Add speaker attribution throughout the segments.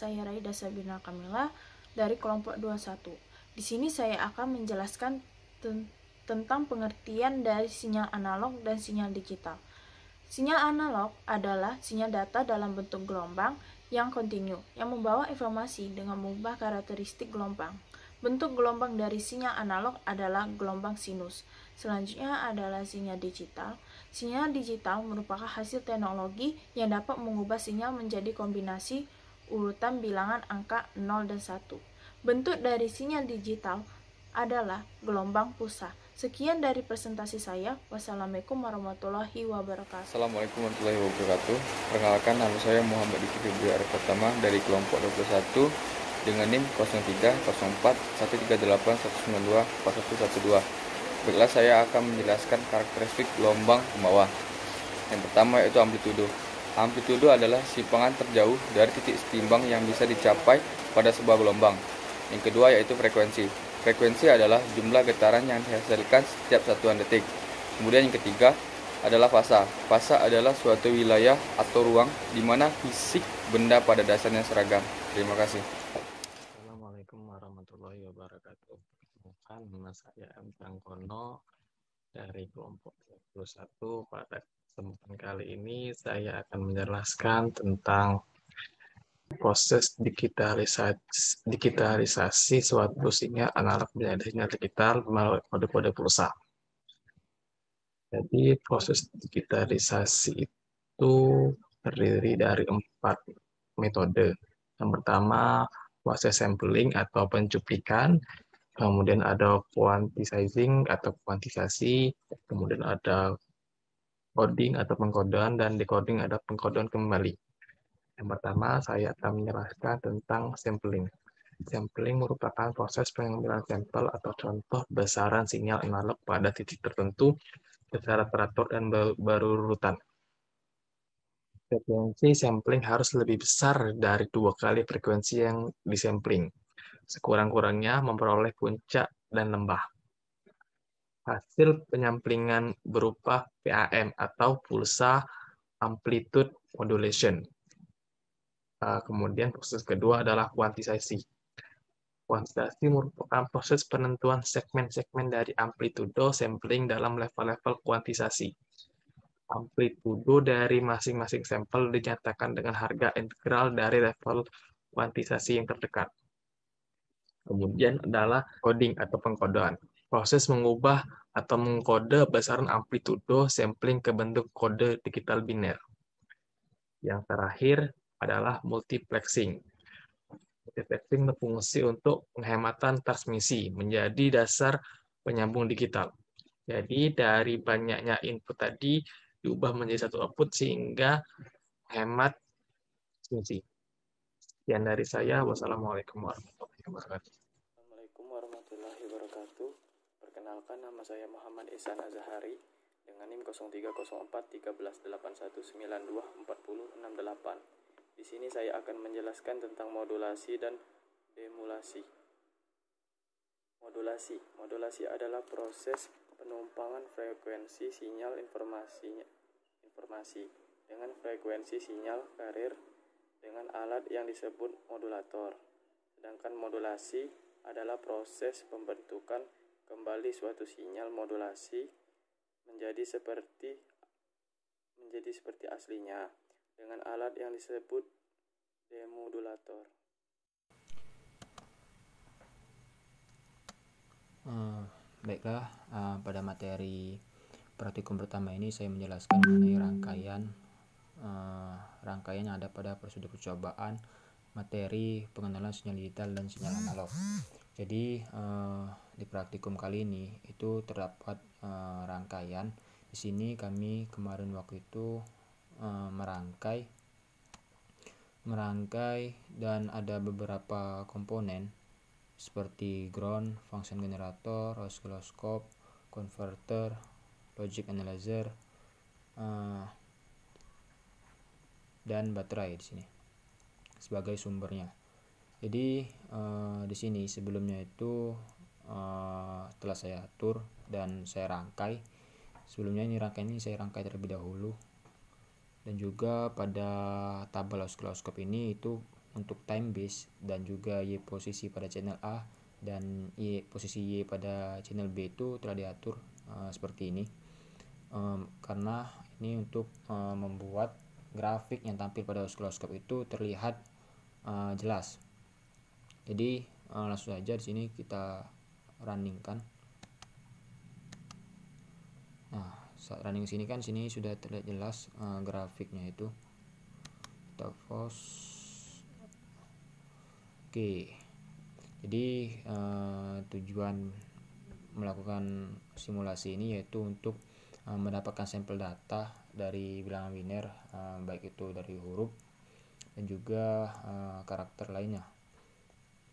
Speaker 1: saya Raida Sabina Kamila dari kelompok 21. Di sini saya akan menjelaskan tentang pengertian dari sinyal analog dan sinyal digital. Sinyal analog adalah sinyal data dalam bentuk gelombang yang kontinu, yang membawa informasi dengan mengubah karakteristik gelombang. Bentuk gelombang dari sinyal analog adalah gelombang sinus. Selanjutnya adalah sinyal digital. Sinyal digital merupakan hasil teknologi yang dapat mengubah sinyal menjadi kombinasi urutan bilangan angka 0 dan 1. Bentuk dari sinyal digital adalah gelombang pulsa. Sekian dari presentasi saya. Wassalamualaikum warahmatullahi wabarakatuh.
Speaker 2: Assalamualaikum warahmatullahi wabarakatuh. Perkenalkan, nama saya Muhammad Diki Febri Pertama dari kelompok 21 dengan NIM 03041381924112. Baiklah, saya akan menjelaskan karakteristik gelombang pembawah. Yang pertama yaitu amplitudo. Amplitudo adalah simpangan terjauh dari titik setimbang yang bisa dicapai pada sebuah gelombang. Yang kedua yaitu frekuensi. Frekuensi adalah jumlah getaran yang dihasilkan setiap satuan detik. Kemudian yang ketiga adalah fasa. Fasa adalah suatu wilayah atau ruang di mana fisik benda pada dasarnya seragam. Terima kasih.
Speaker 3: Assalamualaikum warahmatullahi wabarakatuh. Nama saya M. Tangkono dari kelompok 21. Pada kesempatan kali ini saya akan menjelaskan tentang proses digitalisasi suatu sinyal analog menjadi sinyal digital melalui kode-kode pulsa. Jadi proses digitalisasi itu terdiri dari 4 metode. Yang pertama, proses sampling atau pencuplikan, kemudian ada quantizing atau kuantisasi, kemudian ada coding atau pengkodean, dan decoding atau pengkodean kembali. Yang pertama, saya akan menjelaskan tentang sampling. Sampling merupakan proses pengambilan sampel atau contoh besaran sinyal analog pada titik tertentu secara teratur dan berurutan. Frekuensi sampling harus lebih besar dari 2 kali frekuensi yang disampling. Sekurang-kurangnya memperoleh puncak dan lembah. Hasil penyamplingan berupa PAM atau pulsa amplitude modulation. Kemudian proses kedua adalah kuantisasi. Kuantisasi merupakan proses penentuan segmen-segmen dari amplitudo sampling dalam level-level kuantisasi. Amplitudo dari masing-masing sampel dinyatakan dengan harga integral dari level kuantisasi yang terdekat. Kemudian adalah coding atau pengkodean. Proses mengubah atau mengkode besaran amplitudo sampling ke bentuk kode digital biner. Yang terakhir adalah multiplexing. Multiplexing berfungsi untuk penghematan transmisi menjadi dasar penyambung digital. Jadi dari banyaknya input tadi diubah menjadi satu output sehingga hemat transmisi. Sekian dari saya. Wassalamualaikum warahmatullahi wabarakatuh.
Speaker 4: Assalamualaikum warahmatullahi wabarakatuh. Perkenalkan, nama saya Muhammad Ihsan Azhari dengan NIM 03041381924068. Di sini saya akan menjelaskan tentang modulasi dan demulasi. Modulasi adalah proses penumpangan frekuensi sinyal informasi dengan frekuensi sinyal carrier dengan alat yang disebut modulator. Sedangkan modulasi adalah proses pembentukan kembali suatu sinyal modulasi menjadi seperti aslinya dengan alat yang disebut demodulator.
Speaker 5: Baiklah, pada materi praktikum pertama ini saya menjelaskan mengenai rangkaian yang ada pada prosedur percobaan materi pengenalan sinyal digital dan sinyal analog. Jadi di praktikum kali ini itu terdapat rangkaian. Di sini kami kemarin waktu itu merangkai dan ada beberapa komponen seperti ground, function generator, oscilloscope, converter, logic analyzer, dan baterai di sini sebagai sumbernya. Jadi di sini sebelumnya itu telah saya atur dan saya rangkai. Sebelumnya rangkaian ini saya rangkai terlebih dahulu, dan juga pada tabel oscilloscope ini itu untuk time base dan juga Y posisi pada channel A dan posisi Y pada channel B itu telah diatur seperti ini, karena ini untuk membuat grafik yang tampil pada osiloskop itu terlihat jelas. Jadi langsung saja di sini kita runningkan. Nah, saat running sini kan sini sudah terlihat jelas grafiknya itu. Kita pause. Oke. Jadi tujuan melakukan simulasi ini yaitu untuk mendapatkan sampel data dari bilangan biner, baik itu dari huruf dan juga karakter lainnya.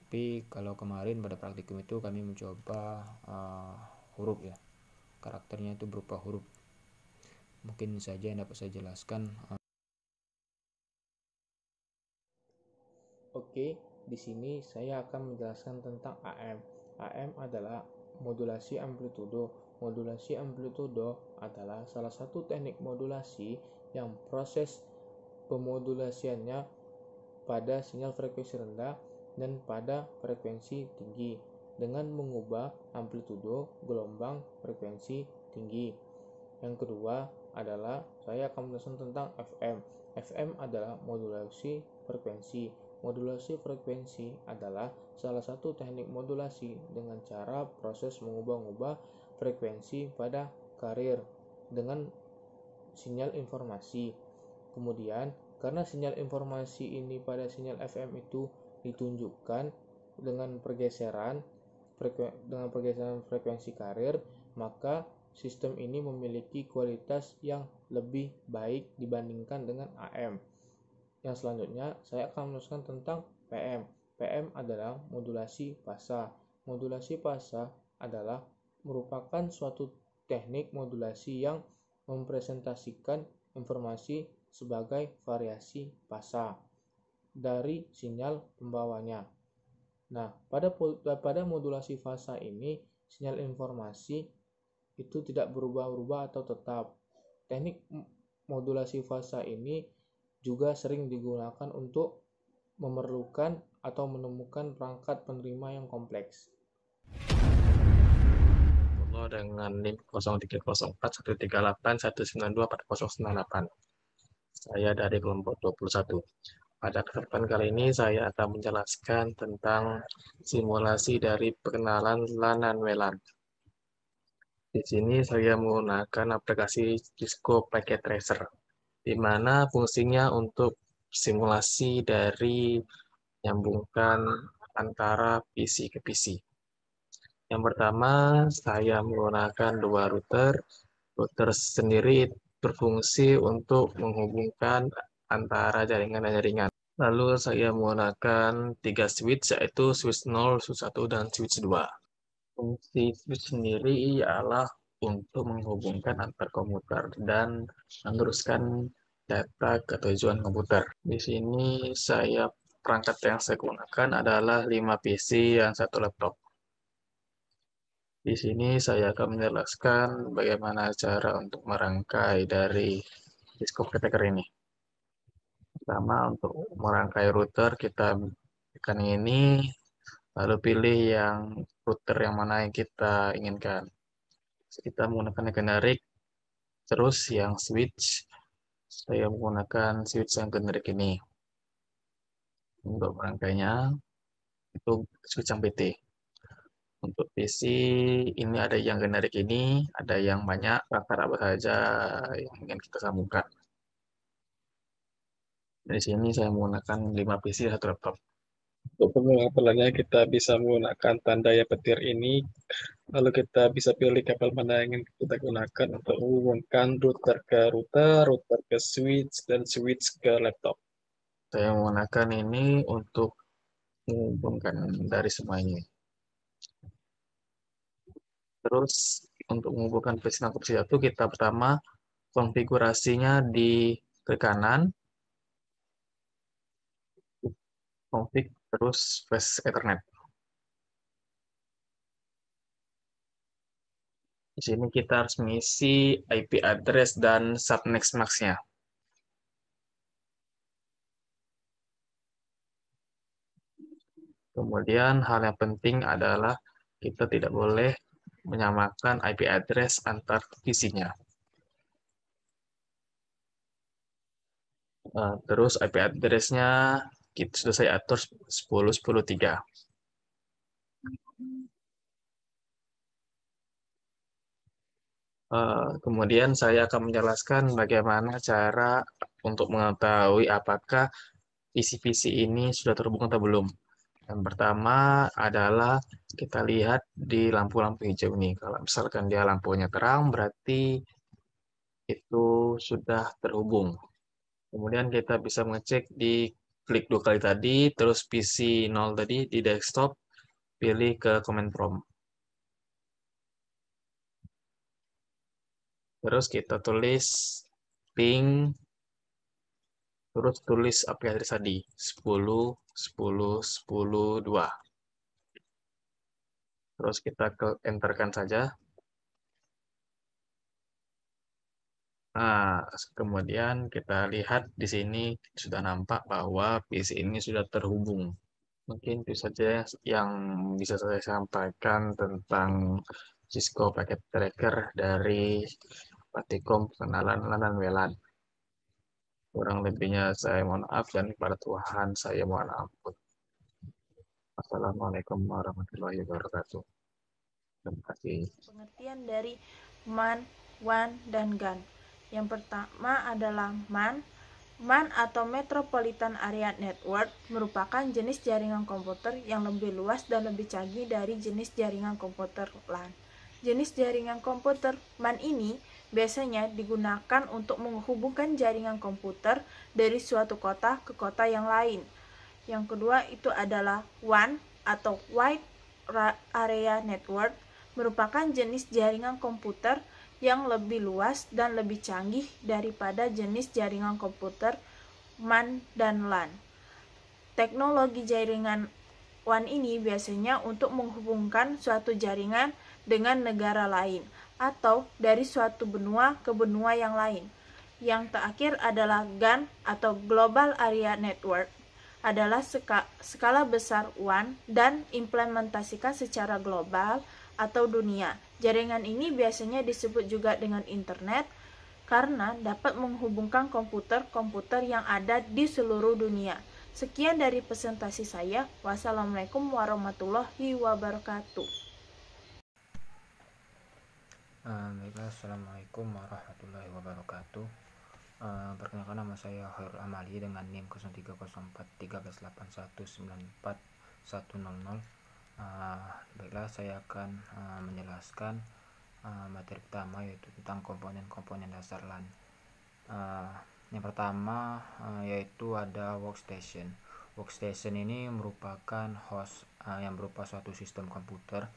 Speaker 5: Tapi kalau kemarin pada praktikum itu kami mencoba huruf ya, karakternya itu berupa huruf. Mungkin saja yang dapat saya jelaskan. Oke, di sini saya akan menjelaskan tentang AM. AM adalah modulasi amplitudo. Modulasi amplitudo adalah salah satu teknik modulasi yang proses pemodulasiannya pada sinyal frekuensi rendah dan pada frekuensi tinggi dengan mengubah amplitudo gelombang frekuensi tinggi. Yang kedua adalah saya akan menjelaskan tentang FM. FM adalah modulasi frekuensi. Modulasi frekuensi adalah salah satu teknik modulasi dengan cara proses mengubah-ubah frekuensi pada carrier dengan sinyal informasi. Kemudian, karena sinyal informasi ini pada sinyal FM itu ditunjukkan dengan pergeseran frekuensi carrier, maka sistem ini memiliki kualitas yang lebih baik dibandingkan dengan AM. Yang selanjutnya, saya akan meneruskan tentang PM. PM adalah modulasi fasa. Modulasi fasa adalah merupakan suatu teknik modulasi yang mempresentasikan informasi sebagai variasi fasa dari sinyal pembawanya. Nah, pada modulasi fasa ini, sinyal informasi itu tidak berubah-ubah atau tetap. Teknik modulasi fasa ini juga sering digunakan untuk memerlukan atau menemukan perangkat penerima yang kompleks.
Speaker 3: Dengan NIM 03041381924098. Saya dari kelompok 21. Pada kesempatan kali ini saya akan menjelaskan tentang simulasi dari pengenalan LAN dan WLAN. Di sini saya menggunakan aplikasi Cisco Packet Tracer, di mana fungsinya untuk simulasi dari menyambungkan antara PC ke PC. Yang pertama, saya menggunakan dua router. Router sendiri berfungsi untuk menghubungkan antara jaringan dan jaringan. Lalu saya menggunakan 3 switch, yaitu switch 0, switch 1, dan switch 2. Fungsi switch sendiri ialah untuk menghubungkan antar komputer dan meneruskan data ke tujuan komputer. Di sini perangkat yang saya gunakan adalah 5 PC dan 1 laptop. Di sini saya akan menjelaskan bagaimana cara untuk merangkai dari Cisco Packet ini. Pertama, untuk merangkai router, kita tekan ini, lalu pilih router yang mana yang kita inginkan. Kita menggunakan yang generik, terus yang switch, saya menggunakan switch yang generik ini. Untuk merangkainya, itu switch yang PT. Untuk PC, ini ada yang generik ini, ada yang banyak, apa saja yang ingin kita sambungkan. Di sini saya menggunakan 5 PC dan 1 laptop. Untuk pengenalannya kita bisa menggunakan tanda ya petir ini, lalu kita bisa pilih kabel mana yang ingin kita gunakan untuk menghubungkan router ke router, router ke switch, dan switch ke laptop. Saya menggunakan ini untuk menghubungkan dari semuanya. Terus untuk menghubungkan PC dan PC satu, kita pertama konfigurasinya di klik kanan, config, terus flash Ethernet. Di sini kita harus mengisi IP address dan subnet max-nya. Kemudian hal yang penting adalah kita tidak boleh menyamakan IP address antar PC-nya. Terus IP address-nya kita sudah saya atur 10.10.3. Kemudian saya akan menjelaskan bagaimana cara untuk mengetahui apakah PC-PC ini sudah terhubung atau belum. Yang pertama adalah kita lihat di lampu-lampu hijau ini. Kalau misalkan dia lampunya terang, berarti itu sudah terhubung. Kemudian kita bisa mengecek di klik 2 kali tadi, terus PC 0 tadi di desktop, pilih ke command prompt. Terus kita tulis ping, terus tulis IP address tadi, 10.10.10.2. Terus kita enterkan saja. Nah, kemudian kita lihat di sini sudah nampak bahwa PC ini sudah terhubung. Mungkin itu saja yang bisa saya sampaikan tentang Cisco Packet Tracker dari Patikom Pengenalan LAN dan WLAN. Kurang lebihnya saya mohon maaf dan kepada Tuhan saya mohon ampun. Assalamualaikum warahmatullahi wabarakatuh. Terima kasih.
Speaker 1: Pengertian dari MAN, WAN, dan GAN. Yang pertama adalah MAN. MAN atau Metropolitan Area Network merupakan jenis jaringan komputer yang lebih luas dan lebih canggih dari jenis jaringan komputer LAN. Jenis jaringan komputer MAN ini biasanya digunakan untuk menghubungkan jaringan komputer dari suatu kota ke kota yang lain. Yang kedua itu adalah WAN atau Wide Area Network, merupakan jenis jaringan komputer yang lebih luas dan lebih canggih daripada jenis jaringan komputer MAN dan LAN. Teknologi jaringan WAN ini biasanya untuk menghubungkan suatu jaringan dengan negara lain atau dari suatu benua ke benua yang lain. Yang terakhir adalah GAN atau Global Area Network, adalah skala besar WAN dan implementasikan secara global atau dunia. Jaringan ini biasanya disebut juga dengan internet karena dapat menghubungkan komputer-komputer yang ada di seluruh dunia. Sekian dari presentasi saya. Wassalamualaikum warahmatullahi wabarakatuh.
Speaker 5: Baiklah, assalamualaikum warahmatullahi wabarakatuh. Perkenalkan, nama saya Khairul Amali dengan NIM 030413819410. Baiklah, saya akan menjelaskan materi pertama, yaitu tentang komponen-komponen dasar LAN. Yang pertama yaitu ada workstation. Workstation ini merupakan host yang berupa suatu sistem komputer.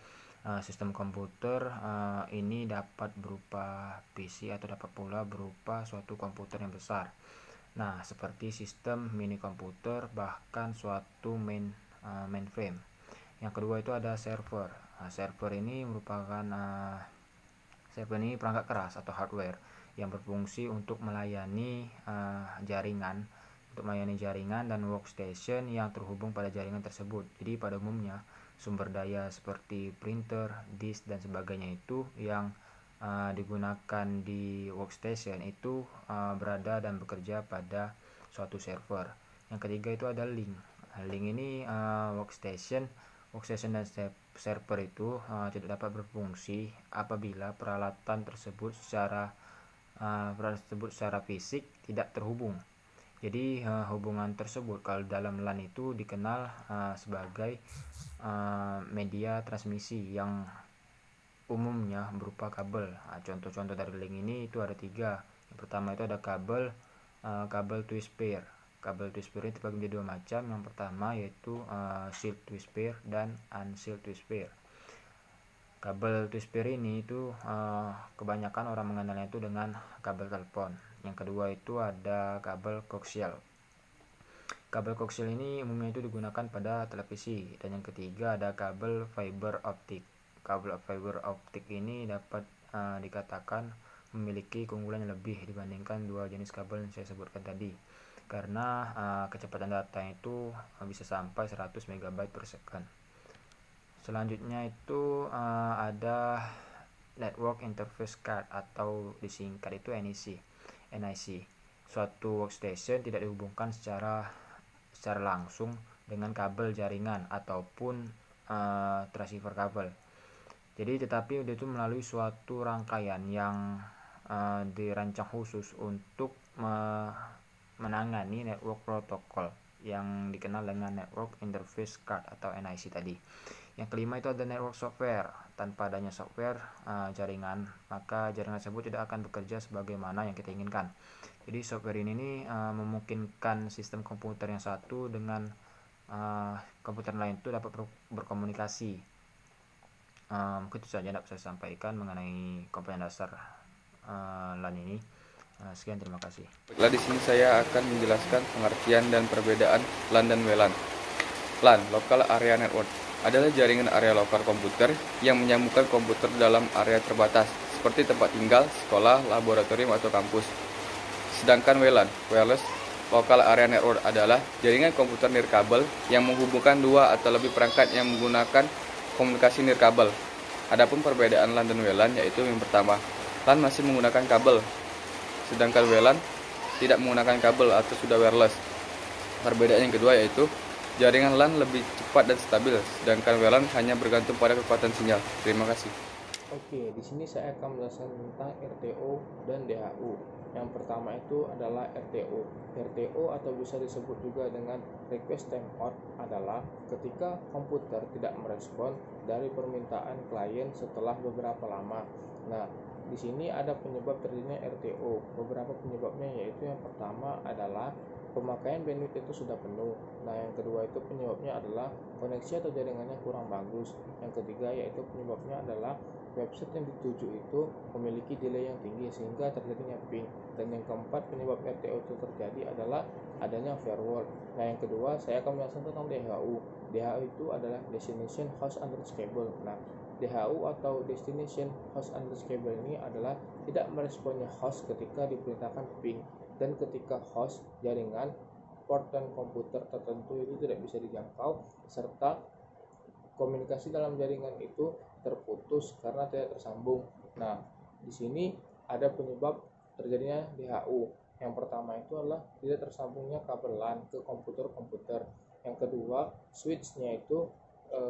Speaker 5: Sistem komputer ini dapat berupa PC atau dapat pula berupa suatu komputer yang besar. Nah, seperti sistem mini komputer, bahkan suatu mainframe. Yang kedua itu ada server. Server ini merupakan perangkat keras atau hardware yang berfungsi untuk melayani jaringan dan workstation yang terhubung pada jaringan tersebut. Jadi pada umumnya sumber daya seperti printer, disk, dan sebagainya itu yang digunakan di workstation itu berada dan bekerja pada suatu server. Yang ketiga itu ada link. Link ini workstation dan server itu tidak dapat berfungsi apabila peralatan tersebut secara fisik tidak terhubung. Jadi hubungan tersebut kalau dalam LAN itu dikenal sebagai media transmisi yang umumnya berupa kabel. Contoh-contoh dari link ini itu ada 3. Yang pertama itu ada kabel twist pair. Kabel twist pair ini terbagi menjadi 2 macam. Yang pertama yaitu sealed twist pair dan unsealed twist pair. Kabel twist pair ini itu kebanyakan orang mengenalnya itu dengan kabel telepon. Yang kedua itu ada kabel koaksial. Kabel koaksial ini umumnya itu digunakan pada televisi. Dan yang ketiga ada kabel fiber optik. Kabel fiber optik ini dapat dikatakan memiliki keunggulan yang lebih dibandingkan 2 jenis kabel yang saya sebutkan tadi. karena kecepatan data itu bisa sampai 100 MB per second. Selanjutnya itu ada Network Interface Card atau disingkat itu NIC. Suatu workstation tidak dihubungkan secara langsung dengan kabel jaringan ataupun transceiver kabel. Jadi tetapi itu melalui suatu rangkaian yang dirancang khusus untuk menangani network protokol yang dikenal dengan Network Interface Card atau NIC tadi. Yang kelima itu ada network software. Tanpa adanya software jaringan, maka jaringan tersebut tidak akan bekerja sebagaimana yang kita inginkan. Jadi software ini memungkinkan sistem komputer yang satu dengan komputer lain itu dapat berkomunikasi. Mungkin itu saja dapat saya sampaikan mengenai komponen dasar LAN ini. Sekian, terima kasih.
Speaker 2: Baiklah, di sini saya akan menjelaskan pengertian dan perbedaan LAN dan WLAN. LAN, Local Area Network, adalah jaringan area lokal komputer yang menyambungkan komputer dalam area terbatas, seperti tempat tinggal, sekolah, laboratorium, atau kampus. Sedangkan WLAN, Wireless Local Area Network, adalah jaringan komputer nirkabel yang menghubungkan dua atau lebih perangkat yang menggunakan komunikasi nirkabel. Adapun perbedaan LAN dan WLAN yaitu yang pertama, LAN masih menggunakan kabel, sedangkan WLAN tidak menggunakan kabel atau sudah wireless. Perbedaan yang kedua yaitu jaringan LAN lebih cepat dan stabil, sedangkan WLAN hanya bergantung pada kekuatan sinyal. Terima kasih.
Speaker 3: Oke, di sini saya akan menjelaskan tentang RTO dan DHU. Yang pertama itu adalah RTO. RTO atau bisa disebut juga dengan request timeout adalah ketika komputer tidak merespon dari permintaan klien setelah beberapa lama. Nah, di sini ada penyebab terjadinya RTO. Beberapa penyebabnya yaitu yang pertama adalah pemakaian bandwidth itu sudah penuh. Nah, yang kedua itu penyebabnya adalah koneksi atau jaringannya kurang bagus. Yang ketiga yaitu penyebabnya adalah website yang dituju itu memiliki delay yang tinggi sehingga terjadinya ping. Dan yang keempat penyebab RTO itu terjadi adalah adanya firewall. Nah, yang kedua saya akan menjelaskan tentang DHU. DHU itu adalah Destination Host Address Cable. Nah, DHU atau Destination Host Address Cable ini adalah tidak meresponnya host ketika diperintahkan ping, dan ketika host jaringan port dan komputer tertentu itu tidak bisa dijangkau, serta komunikasi dalam jaringan itu terputus karena tidak tersambung. Nah, di sini ada penyebab terjadinya DHU. Yang pertama itu adalah tidak tersambungnya kabel LAN ke komputer-komputer. Yang kedua, switch-nya itu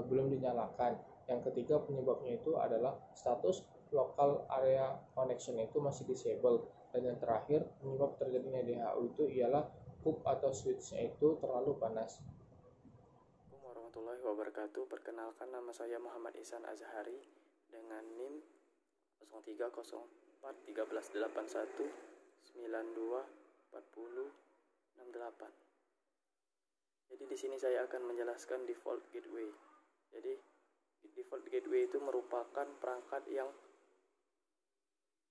Speaker 3: belum dinyalakan. Yang ketiga penyebabnya itu adalah status local area connection itu masih disable. Dan yang terakhir penyebab terjadinya DHU itu ialah hub atau switch-nya itu terlalu panas.
Speaker 4: Assalamualaikum warahmatullahi wabarakatuh. Perkenalkan, nama saya Muhammad Ihsan Azhari dengan NIM 03041381924068. Jadi di sini saya akan menjelaskan default gateway. Jadi default gateway itu merupakan perangkat yang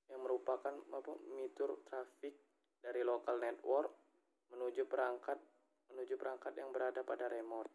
Speaker 4: merupakan mitur trafik dari local network menuju perangkat yang berada pada remote.